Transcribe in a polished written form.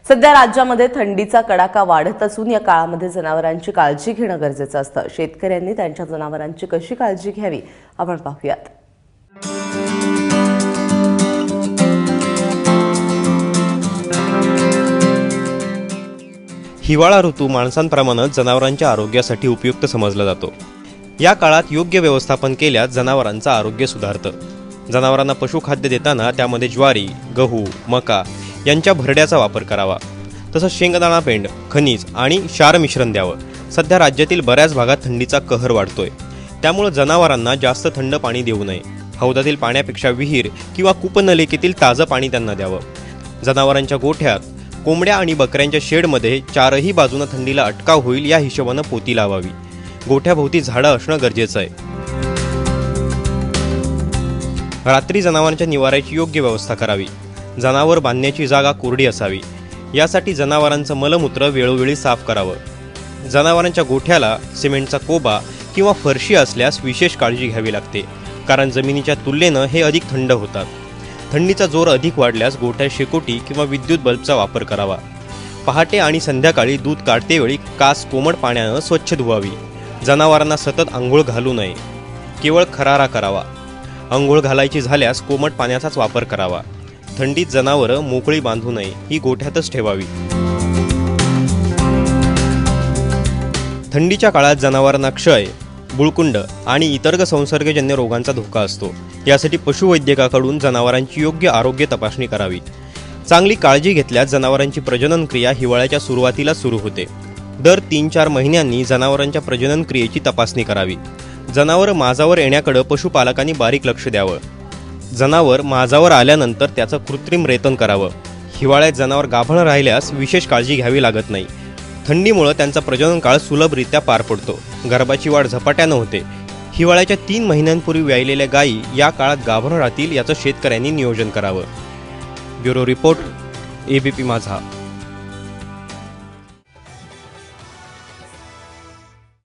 सध्या राज्यामध्ये थंडीचा कडाका वाढत असून या काळामध्ये जनावरांची काळजी घेणं गरजेचं असतं। शेतकऱ्यांनी त्यांच्या जनावरांची कशी काळजी घ्यावी आपण पाहूयात। हिवाळा ऋतू माणसांप्रमाणे जनावरांच्या आरोग्यासाठी उपयुक्त समजला जातो। या काळात योग्य व्यवस्थापन केल्यास जनावरांचं आरोग्य सुधारतं। जनावरांना पशुखाद्य देताना त्यामध्ये ज्वारी, गहू, मका यांच्या भरड्याचा वापर करावा। तसंच शेंगदाणा पेंड, खनिज आणि क्षार मिश्रण द्यावं। सध्या राज्यातील बऱ्याच भागात थंडीचा कहर वाढतोय, त्यामुळे जनावरांना जास्त थंड पाणी देऊ नये। हौदातील पाण्यापेक्षा विहीर किंवा कूपनलिकेतील ताजं पाणी त्यांना द्यावं। जनावरांच्या गोठ्यात, कोंबड्या आणि बकऱ्यांच्या शेडमध्ये चारही बाजूने थंडीला अटकाव होईल या हिशोबाने पोती लावावी। गोठ्याभोवती झाडं असणं गरजेचं आहे। रात्री जनावरांच्या निवाऱ्याची योग्य व्यवस्था करावी। जनावर बांधण्याची जागा कोरडी असावी, यासाठी जनावरांचं मलमूत्र वेळोवेळी साफ करावं। जनावरांच्या गोठ्याला सिमेंटचा कोबा किंवा फरशी असल्यास विशेष काळजी घ्यावी लागते, कारण जमिनीच्या तुलनेनं हे अधिक थंड होतात। थंडीचा जोर अधिक वाढल्यास गोठ्यात शेकोटी किंवा विद्युत बल्बचा वापर करावा। पहाटे आणि संध्याकाळी दूध काढतेवेळी कास कोमट पाण्यानं स्वच्छ धुवावी। जनावरांना सतत आंघोळ घालू नये, केवळ खरारा करावा। आंघोळ घालायची झाल्यास कोमट पाण्याचाच वापर करावा। थंडीत जनावरं मोकळी बांधू नये, ही गोठ्यातच ठेवावी। थंडीच्या काळात जनावरांना क्षय, बुळकुंड आणि इतर संसर्गजन्य रोगांचा धोका असतो। यासाठी पशुवैद्यकाकडून जनावरांची योग्य आरोग्य तपासणी करावी। चांगली काळजी घेतल्यास जनावरांची प्रजनन क्रिया हिवाळ्याच्या सुरुवातीला सुरू होते। दर 3-4 महिन्यांनी जनावरांच्या प्रजनन क्रियेची तपासणी करावी। जनावर माझावर येण्याकडे पशुपालकांनी बारीक लक्ष द्यावं। जनावर माझावर आल्यानंतर त्याचं कृत्रिम रेतन करावं। हिवाळ्यात जनावर गाभण राहिल्यास विशेष काळजी घ्यावी लागत नाही। थंडीमुळे त्यांचा प्रजनन काळ सुलभरित्या पार पडतो। गर्भाची वाढ झपाट्यानं होते। हिवाळ्याच्या 3 महिन्यांपूर्वी व्यायलेल्या गायी या काळात गाभण राहतील याचं शेतकऱ्यांनी नियोजन करावं। ब्युरो रिपोर्ट, ABP माझा।